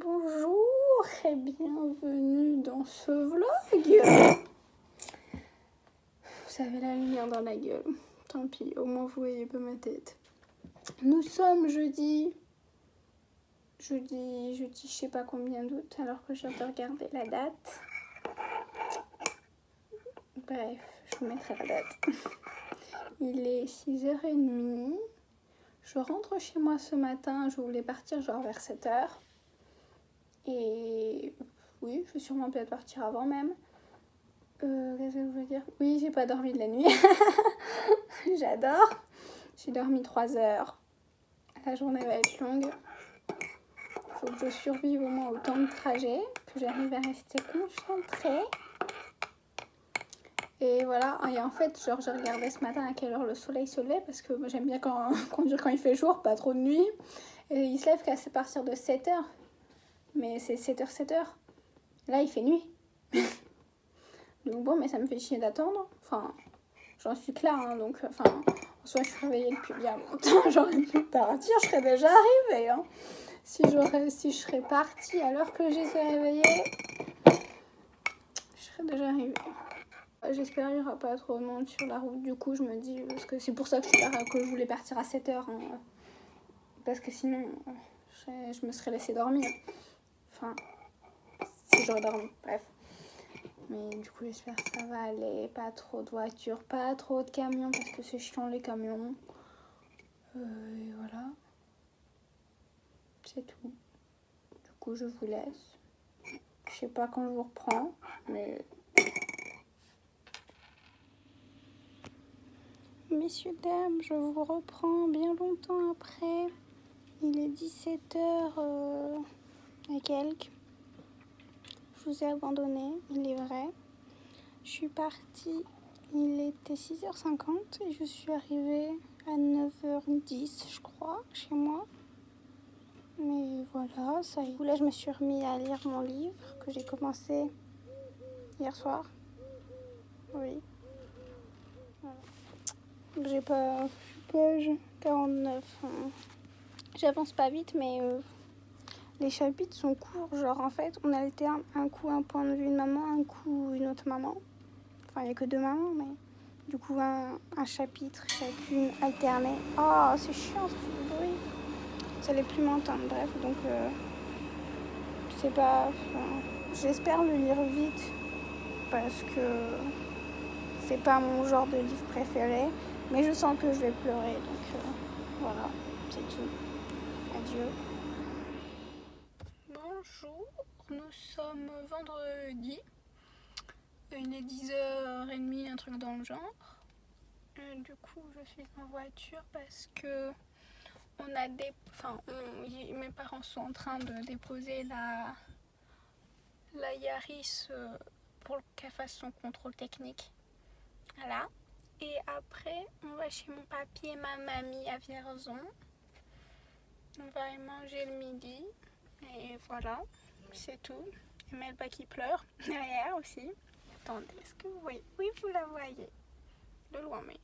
Bonjour et bienvenue dans ce vlog. Vous avez la lumière dans la gueule. Tant pis, au moins vous voyez pas ma tête. Nous sommes jeudi, je sais pas combien d'août, alors que je viens de regarder la date. Bref, je vous mettrai la date. Il est 6h30. Je rentre chez moi ce matin, je voulais partir genre vers 7h. Et oui, je vais sûrement peut-être partir avant même. Qu'est-ce que je veux dire? Oui, j'ai pas dormi de la nuit. J'adore. J'ai dormi 3 heures. La journée va être longue. Il faut que je survive au moins au temps de trajet, que j'arrive à rester concentrée. Et voilà, et en fait, genre, j'ai regardé ce matin à quelle heure le soleil se levait, parce que moi j'aime bien conduire quand il fait jour, pas trop de nuit. Et il se lève qu'à partir de 7h. Mais c'est 7h, 7h. Là, il fait nuit. Donc bon, mais ça me fait chier d'attendre. Enfin, j'en suis claire, hein, donc... Enfin, en soi, je suis réveillée depuis bien longtemps. J'aurais pu partir, je serais déjà arrivée, hein. Si je serais partie à l'heure que j'étais réveillée, je serais déjà arrivée. J'espère qu'il n'y aura pas trop de monde sur la route. Du coup, je me dis... Parce que c'est pour ça que je voulais partir à 7h. Hein, parce que sinon, je me serais laissée dormir. Enfin, si j'aurais dormi, bref. Mais du coup, j'espère que ça va aller. Pas trop de voitures, pas trop de camions, parce que c'est chiant les camions. Et voilà. C'est tout. Du coup, je vous laisse. Je sais pas quand je vous reprends, mais... Messieurs, dames, je vous reprends bien longtemps après. Il est 17h et quelques. Je vous ai abandonné, il est vrai. Je suis partie, il était 6h50 et je suis arrivée à 9h10, je crois, chez moi. Mais voilà, ça y est. Là, je me suis remis à lire mon livre que j'ai commencé hier soir. Oui. Voilà. J'ai pas... page 49. J'avance pas vite, mais les chapitres sont courts. Genre, en fait, on alterne un coup un point de vue de maman, un coup une autre maman. Enfin, il n'y a que 2 mamans, mais du coup, un chapitre chacune alternée. Oh, c'est chiant, ça fait du bruit. Ça allait plus m'entendre, bref. Donc, je sais pas. J'espère le lire vite parce que c'est pas mon genre de livre préféré. Mais je sens que je vais pleurer. Donc, voilà, c'est tout. Adieu. Bonjour, nous sommes vendredi. Il est 10h30, un truc dans le genre. Du coup, je suis en voiture parce que mes parents sont en train de déposer la Yaris pour qu'elle fasse son contrôle technique. Voilà. Et après, on va chez mon papy et ma mamie à Vierzon. On va y manger le midi. Et voilà, c'est tout. Et Melba qui pleure derrière aussi. Attendez, est-ce que vous voyez? Oui, vous la voyez. De loin, mais...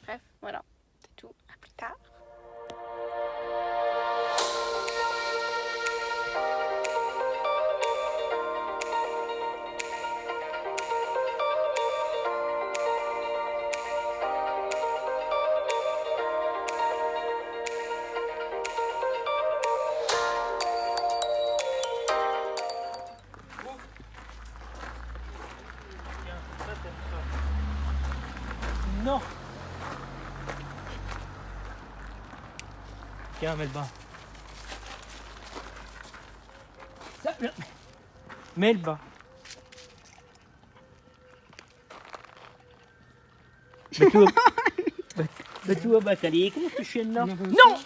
Bref, voilà, c'est tout. À plus tard. Non. Tiens, Melba. Ça, Melba. Tu vas battre les comment ce chien-là? Non.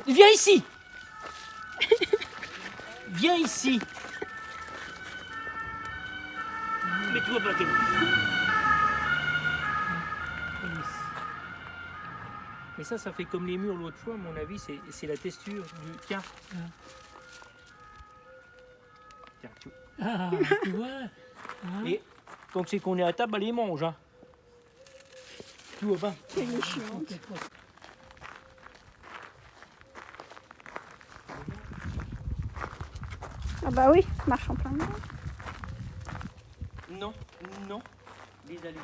Viens ici. Viens ici. Mais tu vas battre. Mais ça fait comme les murs l'autre fois, à mon avis, c'est la texture du... Tiens. Tiens, tu... Ah, tu vois. Hein? Et quand c'est qu'on est à table, elle les mange. Hein. Tu vois pas? C'est chiant. Ah bah oui, marche en plein milieu. Non, non, les allées.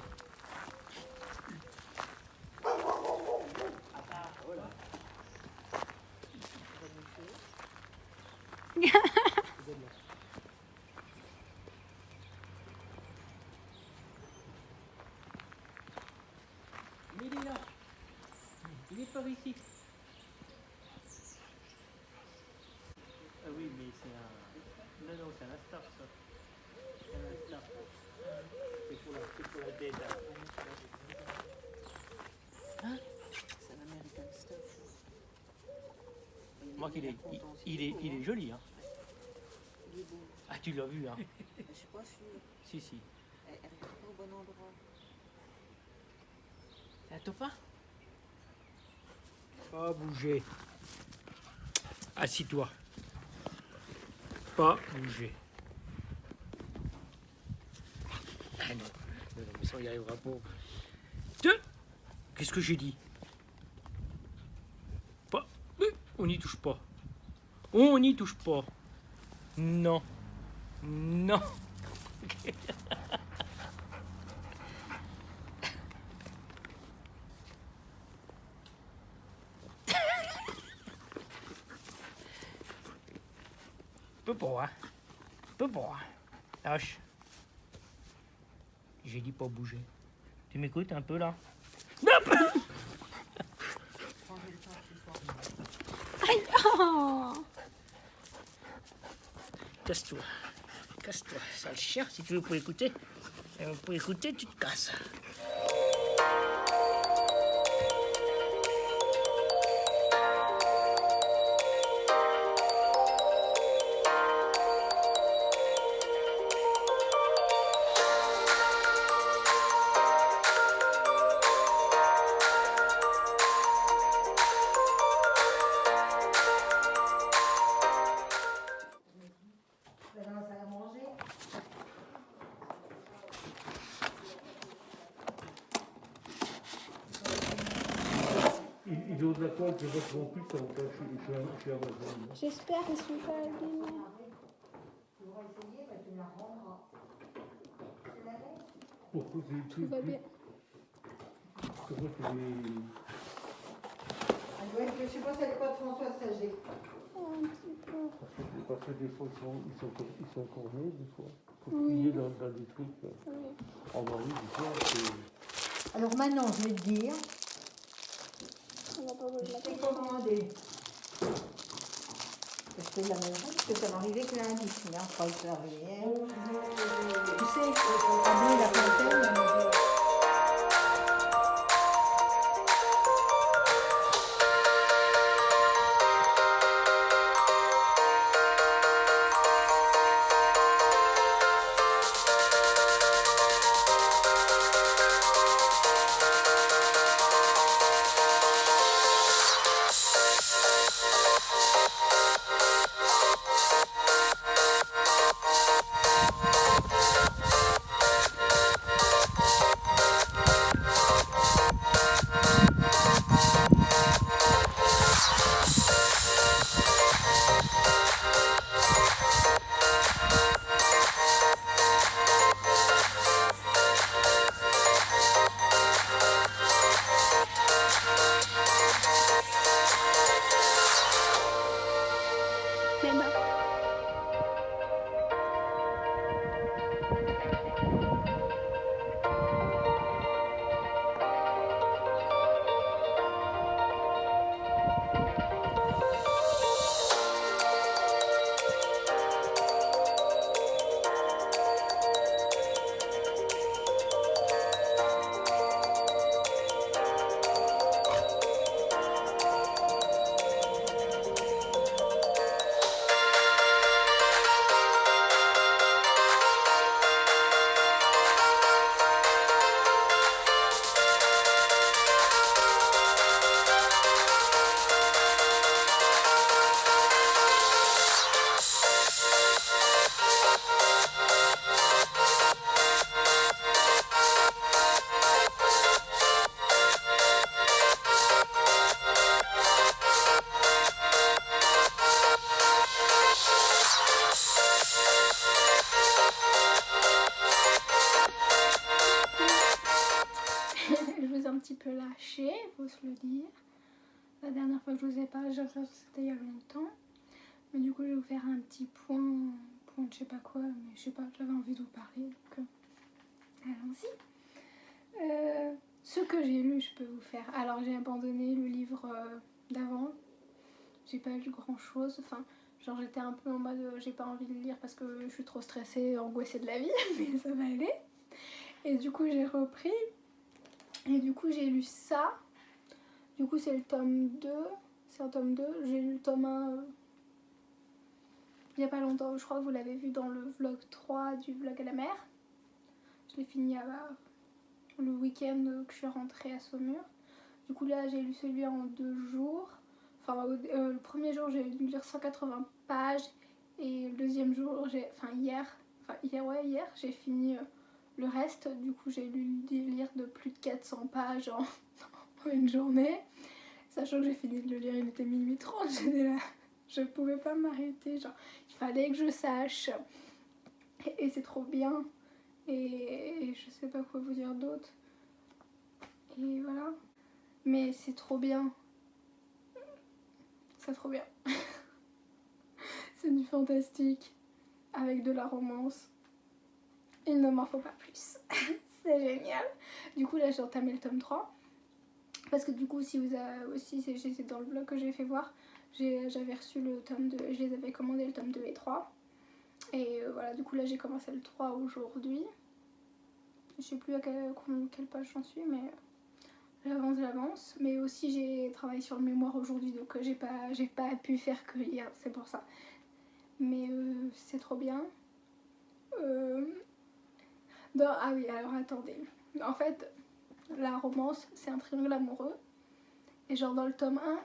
Mais il est là. Il est par ici. Ah oui, mais c'est un... Non, non, c'est un star, ça. C'est un star. C'est pour la tête. Hein? C'est un American Stuff. Moi, il est joli, hein. Il est beau. Ah, tu l'as vu, hein. Je suis pas sûre. Si, si. Elle regarde pas au bon endroit. C'est un topin? Pas bouger. Assis-toi. Pas bouger. Ah non, mais ça, on y arrivera pas. Qu'est-ce que j'ai dit? Pas. On n'y touche pas. On n'y touche pas. Non. Non. Peu pas, hein. Peu pas. Lâche. J'ai dit pas bouger. Tu m'écoutes un peu là? Aïe, oh. Casse-toi. Casse-toi. Sale chien, si tu veux pour écouter. Pour écouter, tu te casses. Il est au d'accord que votre non plus, ça va pas chez Amazon. J'espère qu'ils sont pas abîmés. Pourquoi c'est Tout va bien. Pourquoi c'est des... Je sais pas si elle est pas de François Sager. Oh, un petit peu. Parce que des fois, ils sont cornés, des fois. Il faut Oui. plier dans des trucs. Oui. En Marie, des fois, c'est... Alors maintenant, je vais te dire, On va pas besoin de je la t'ai faire. commandé. Parce que la même chose, que ça m'arrivait que lundi, mais je crois que ça arrivait. Tu sais, à Bleu, la Fontaine, on avait... Mais bah. peu lâché, faut se le dire. La dernière fois que je vous ai parlé, c'était il y a longtemps. Mais du coup, je vais vous faire un petit point de je sais pas quoi, mais je sais pas, j'avais envie de vous parler, donc allons-y. Ce que j'ai lu, je peux vous faire. Alors, j'ai abandonné le livre d'avant. J'ai pas lu grand chose. Enfin, genre, j'étais un peu en mode j'ai pas envie de le lire parce que je suis trop stressée, angoissée de la vie, mais ça va aller. Et du coup, j'ai repris. Et du coup, j'ai lu ça. Du coup, c'est le tome 2. C'est un tome 2. J'ai lu le tome 1 il y a pas longtemps. Je crois que vous l'avez vu dans le vlog 3 du vlog à la mer. Je l'ai fini le week-end que je suis rentrée à Saumur. Du coup, là, j'ai lu celui en 2 jours. Enfin, le premier jour, j'ai dû lire 180 pages. Et le deuxième jour, hier, j'ai fini le reste. Du coup, j'ai lu des livres de plus de 400 pages en une journée. Sachant que j'ai fini de le lire, il était minuit 30. J'étais là, je pouvais pas m'arrêter. Genre, il fallait que je sache. Et c'est trop bien. Et je sais pas quoi vous dire d'autre. Et voilà. Mais c'est trop bien. C'est trop bien. C'est du fantastique. Avec de la romance. Il ne m'en faut pas plus. C'est génial. Du coup, là, j'ai entamé le tome 3. Parce que du coup, si vous avez aussi, c'est dans le blog que j'ai fait voir, j'avais reçu le tome 2, je les avais commandé le tome 2 et 3. Et voilà, du coup, là, j'ai commencé le 3 aujourd'hui. Je sais plus à quelle page j'en suis, mais j'avance. Mais aussi, j'ai travaillé sur le mémoire aujourd'hui, donc j'ai pas pu faire que lire, c'est pour ça. Mais c'est trop bien. Ah oui, alors attendez. En fait, la romance, c'est un triangle amoureux. Et genre dans le tome 1,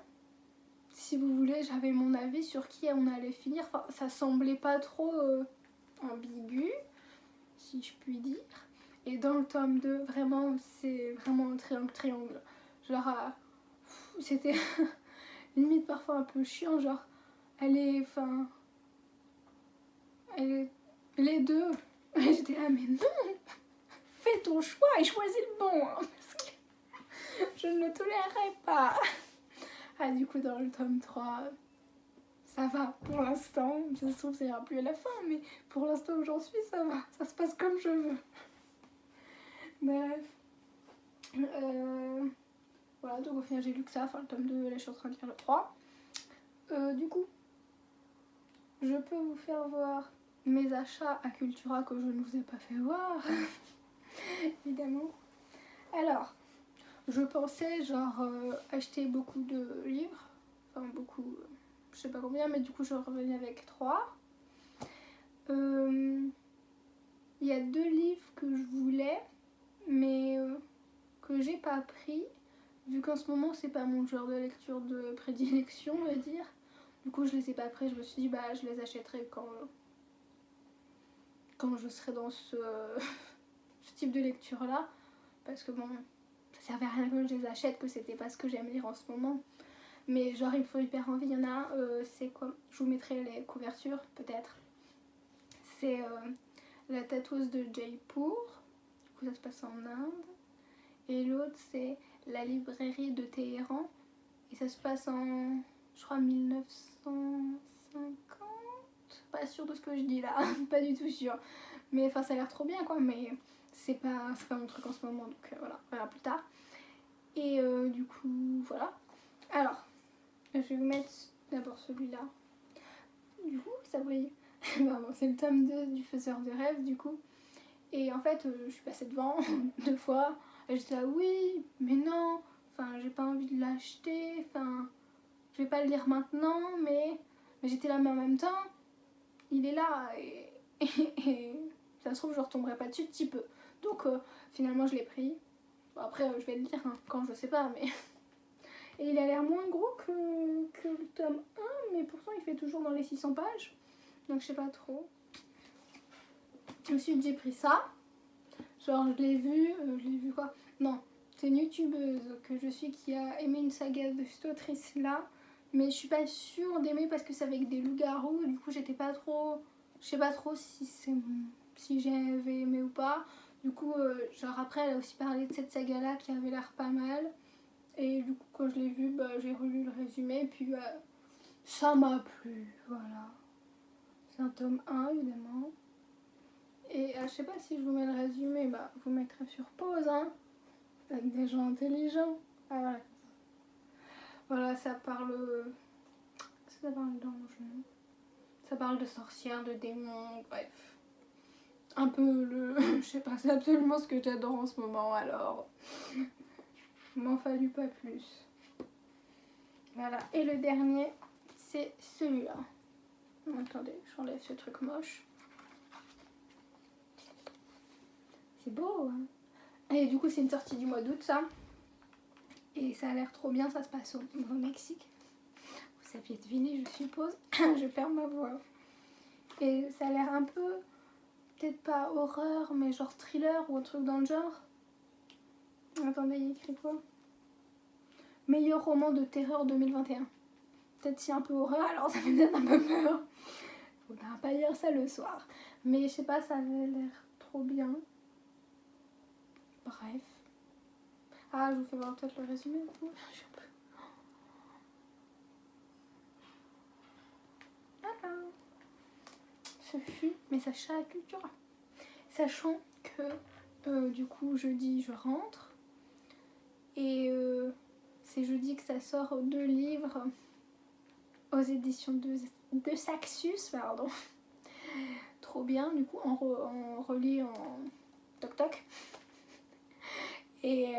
si vous voulez, j'avais mon avis sur qui on allait finir. Enfin, ça semblait pas trop ambigu, si je puis dire. Et dans le tome 2, vraiment, c'est vraiment un triangle. Genre, c'était limite parfois un peu chiant. Genre, les deux. Et j'étais là, mais non, fais ton choix et choisis le bon. Hein, parce que je ne le tolérerai pas. Ah, du coup, dans le tome 3, ça va pour l'instant. Ça se trouve, ça ira plus à la fin, mais pour l'instant où j'en suis, ça va. Ça se passe comme je veux. Bref. Voilà, donc au final, j'ai lu que ça. Enfin, le tome 2, là, je suis en train de lire le 3. Du coup, je peux vous faire voir mes achats à Cultura que je ne vous ai pas fait voir. Évidemment. Alors, je pensais acheter beaucoup de livres, enfin beaucoup, je sais pas combien, mais du coup je revenais avec 3. Il y a 2 livres que je voulais, mais que j'ai pas pris, vu qu'en ce moment c'est pas mon genre de lecture de prédilection, on va dire. Du coup je les ai pas pris, je me suis dit bah je les achèterai quand je serai dans ce type de lecture là, parce que bon, ça servait à rien que je les achète, que c'était pas ce que j'aime lire en ce moment. Mais genre il me faut hyper envie, il y en a un, c'est quoi, je vous mettrai les couvertures peut-être. C'est La tatoueuse de Jaipur, du coup ça se passe en Inde. Et l'autre c'est La librairie de Téhéran, et ça se passe en, je crois, 1950. Pas sûre de ce que je dis là, pas du tout sûre. Mais enfin ça a l'air trop bien quoi, mais c'est pas mon truc en ce moment, donc voilà, on verra plus tard. Et du coup voilà. Alors, je vais vous mettre d'abord celui-là. Du coup, ça brille. Bon, c'est le tome 2 du Faiseur de rêves du coup. Et en fait, je suis passée devant 2 fois. Et j'étais là, oui, mais non. Enfin, j'ai pas envie de l'acheter. Enfin, je vais pas le lire maintenant, mais j'étais là, mais en même temps, il est là. Et ça se trouve, je retomberai pas dessus de petit peu. Donc, finalement, je l'ai pris. Bon, après, je vais le lire quand je sais pas, mais... Et il a l'air moins gros que le tome 1, mais pourtant il fait toujours dans les 600 pages. Donc je sais pas trop. Ensuite j'ai pris ça. Genre je l'ai vu quoi? Non, c'est une youtubeuse que je suis qui a aimé une saga de cette autrice là. Mais je suis pas sûre d'aimer parce que c'est avec des loups-garous. Du coup j'étais pas trop... Je sais pas trop si j'avais aimé ou pas. Du coup, genre après, elle a aussi parlé de cette saga-là qui avait l'air pas mal. Et du coup, quand je l'ai vu, bah, j'ai relu le résumé. Et puis, ça m'a plu, voilà. C'est un tome 1, évidemment. Et je sais pas si je vous mets le résumé, bah, vous mettrez sur pause, hein. Vous êtes des gens intelligents. Ah, voilà. Voilà, ça parle... Est-ce que ça parle d'ange? Ça parle de sorcières, de démons, bref. Un peu le... Je sais pas, c'est absolument ce que j'adore en ce moment, alors... Il m'en fallut pas plus. Voilà, et le dernier, c'est celui-là. Attendez, j'enlève ce truc moche. C'est beau, hein. Et du coup, c'est une sortie du mois d'août, ça. Et ça a l'air trop bien, ça se passe au Mexique. Vous saviez deviner, je suppose. Je perds ma voix. Et ça a l'air un peu, peut-être pas horreur, mais genre thriller ou un truc dans le genre. Attendez, il écrit quoi? Meilleur roman de terreur 2021. Peut-être si un peu horreur, alors ça fait peut-être un peu peur. Faudra pas lire ça le soir. Mais je sais pas, ça avait l'air trop bien. Bref. Ah, je vous fais voir peut-être le résumé. Voilà. Ce fut mes achats à Cultura. Sachant que du coup jeudi je rentre. Et c'est jeudi que ça sort 2 livres aux éditions de Saxus, pardon. Trop bien, du coup on relit en toc-toc. Et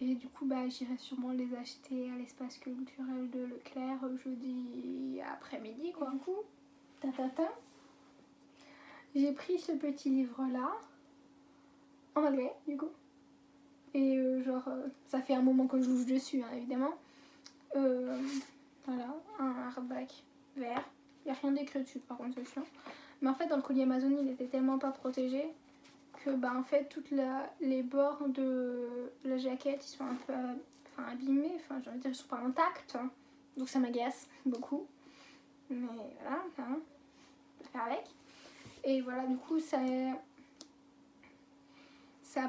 du coup bah, j'irai sûrement les acheter à l'espace culturel de Leclerc jeudi après-midi quoi. Du coup, j'ai pris ce petit livre là, en anglais du coup. Et ça fait un moment que je louche dessus, hein, évidemment. Voilà, un hardback vert. Il n'y a rien d'écrit dessus, par contre, c'est chiant. Mais en fait, dans le colis Amazon, il était tellement pas protégé que, bah, en fait, les bords de la jaquette, ils sont un peu abîmés. Enfin, je veux dire, ils sont pas intacts. Hein. Donc, ça m'agace beaucoup. Mais voilà, hein, je vais faire avec. Et voilà, du coup, ça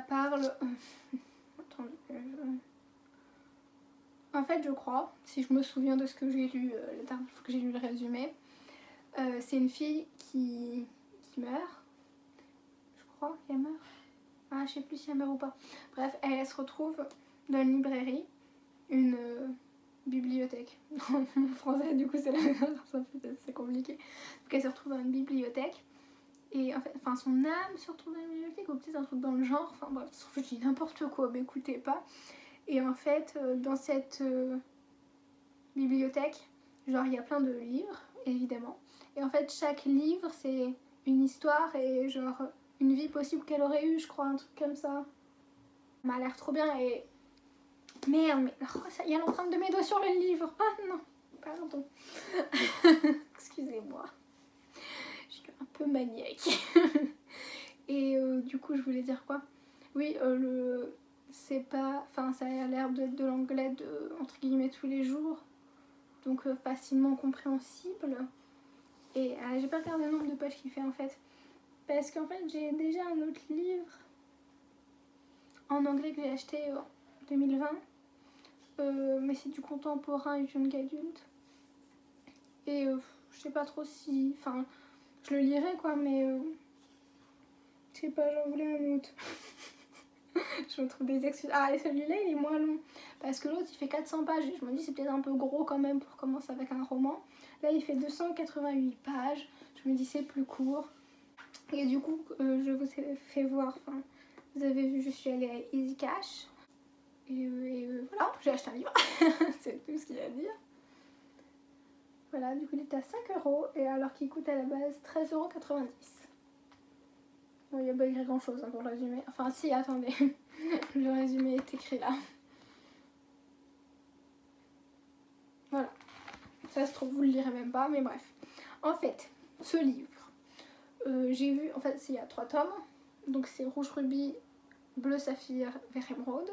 parle... En fait, je crois, si je me souviens de ce que j'ai lu, la dernière fois que j'ai lu le résumé, c'est une fille qui meurt. Je crois qu'elle meurt. Ah, je sais plus si elle meurt ou pas. Bref, elle se retrouve dans une librairie, une bibliothèque. En français, du coup, c'est c'est compliqué. Donc, elle se retrouve dans une bibliothèque. Et en fait, son âme se retrouve dans une bibliothèque, ou peut-être un truc dans le genre. Enfin, bref, je dis n'importe quoi, mais écoutez pas. Et en fait, dans cette bibliothèque, genre il y a plein de livres, évidemment. Et en fait, chaque livre, c'est une histoire et genre une vie possible qu'elle aurait eue, je crois, un truc comme ça. Ça m'a l'air trop bien et... Merde, mais il y a l'empreinte de mes doigts sur le livre. Ah non, pardon. Excusez-moi. Je suis un peu maniaque. Et du coup, je voulais dire quoi? Oui, c'est pas... Enfin, ça a l'air d'être de l'anglais de, entre guillemets, tous les jours. Donc facilement compréhensible. Et j'ai pas regardé le nombre de pages qu'il fait en fait. Parce qu'en fait, j'ai déjà un autre livre en anglais que j'ai acheté en 2020. Mais c'est du contemporain et jeune adulte. Et je sais pas trop si... Enfin, je le lirai quoi, mais... je sais pas, j'en voulais un autre. Je me trouve des excuses. Ah, et celui-là, il est moins long. Parce que l'autre, il fait 400 pages. Et je me dis, c'est peut-être un peu gros quand même pour commencer avec un roman. Là, il fait 288 pages. Je me dis, c'est plus court. Et du coup, je vous ai fait voir. Enfin, vous avez vu, je suis allée à Easy Cash. Et voilà, j'ai acheté un livre. C'est tout ce qu'il y a à dire. Voilà, du coup, il était à 5 €. Et alors qu'il coûte à la base 13,90 €. Bon, il n'y a pas écrit grand chose hein, pour le résumé. Enfin, si, attendez. Le résumé est écrit là. Voilà. Ça se trouve, vous le lirez même pas, mais bref. En fait, ce livre, j'ai vu, en fait, il y a 3 tomes. Donc, c'est Rouge Rubis, Bleu Saphir, Vert Émeraude.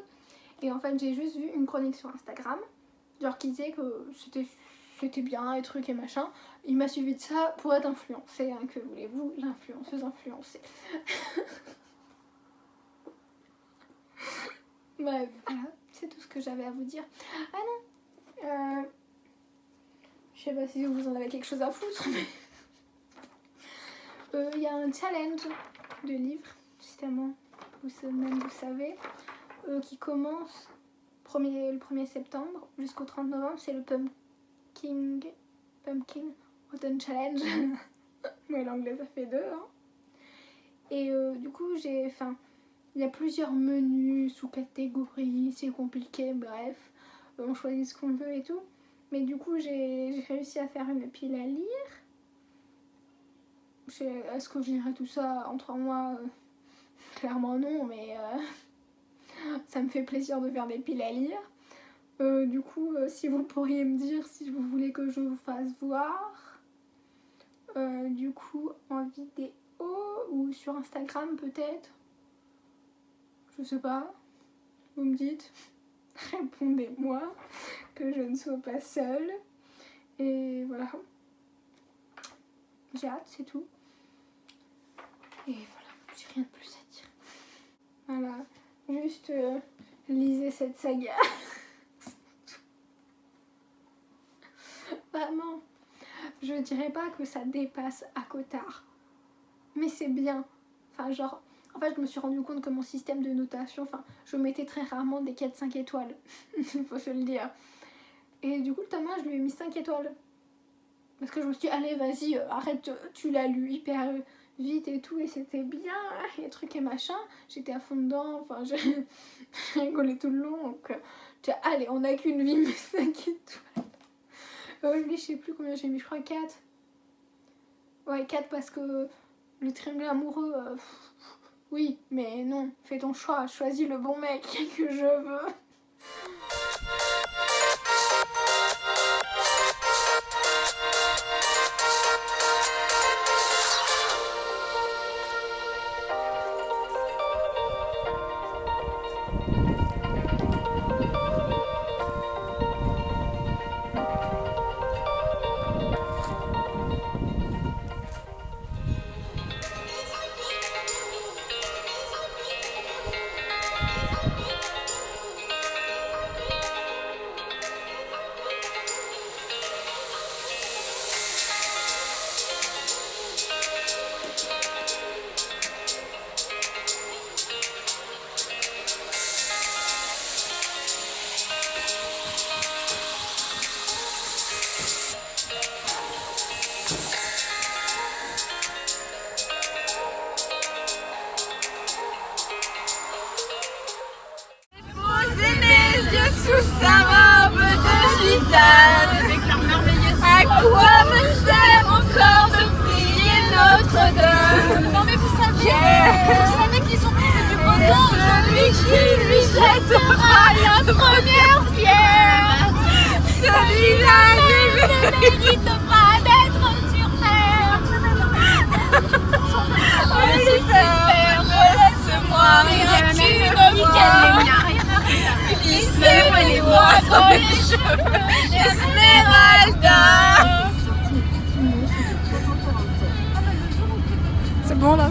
Et en fait, j'ai juste vu une chronique sur Instagram. Genre qui disait que c'était bien et trucs et machin. Il m'a suivi de ça pour être influencée. Hein, que voulez-vous, l'influenceuse influencée. Bref, voilà, c'est tout ce que j'avais à vous dire. Ah non, je sais pas si vous en avez quelque chose à foutre, mais il y a un challenge de livres, justement, vous savez, qui commence le 1er septembre jusqu'au 30 novembre, c'est le Pumpkin Autumn Challenge. Ouais, l'anglais ça fait 2, hein. Et du coup, il y a plusieurs menus, sous-catégories, c'est compliqué, bref. On choisit ce qu'on veut et tout. Mais du coup, j'ai réussi à faire une pile à lire. Est-ce que je lirai tout ça en 3 mois? Clairement non, mais ça me fait plaisir de faire des piles à lire. Du coup, si vous pourriez me dire si vous voulez que je vous fasse voir. Du coup, en vidéo ou sur Instagram peut-être. Je sais pas. Vous me dites. Répondez-moi que je ne sois pas seule. Et voilà. J'ai hâte, c'est tout. Et voilà, j'ai rien de plus à dire. Voilà, juste lisez cette saga. Vraiment, je dirais pas que ça dépasse à Cotard. Mais c'est bien. Enfin, genre, en fait, je me suis rendu compte que mon système de notation, je mettais très rarement des 4-5 étoiles. Il faut se le dire. Et du coup, le tome 1, je lui ai mis 5 étoiles. Parce que je me suis dit, allez, vas-y, arrête, tu l'as lu hyper vite et tout, et c'était bien, les trucs et machin. J'étais à fond dedans, j'ai rigolé tout le long. Donc, allez, on n'a qu'une vie, mais 5 étoiles. Oui, je sais plus combien j'ai mis, je crois 4. Ouais, 4 parce que le triangle amoureux, oui, mais non, fais ton choix, choisis le bon mec que je veux. Sous sa robe de gitane, à quoi me sert encore de prier Notre-Dame? Non mais vous savez qu'ils ont fait du beau temps, celui qui lui jettera la première pierre, celui-là ne mérite pas d'être sur terre. Lucifer, laisse-moi rien qu'une fois. Glissez-moi les bras dans les cheveux Esmeralda. C'est bon là?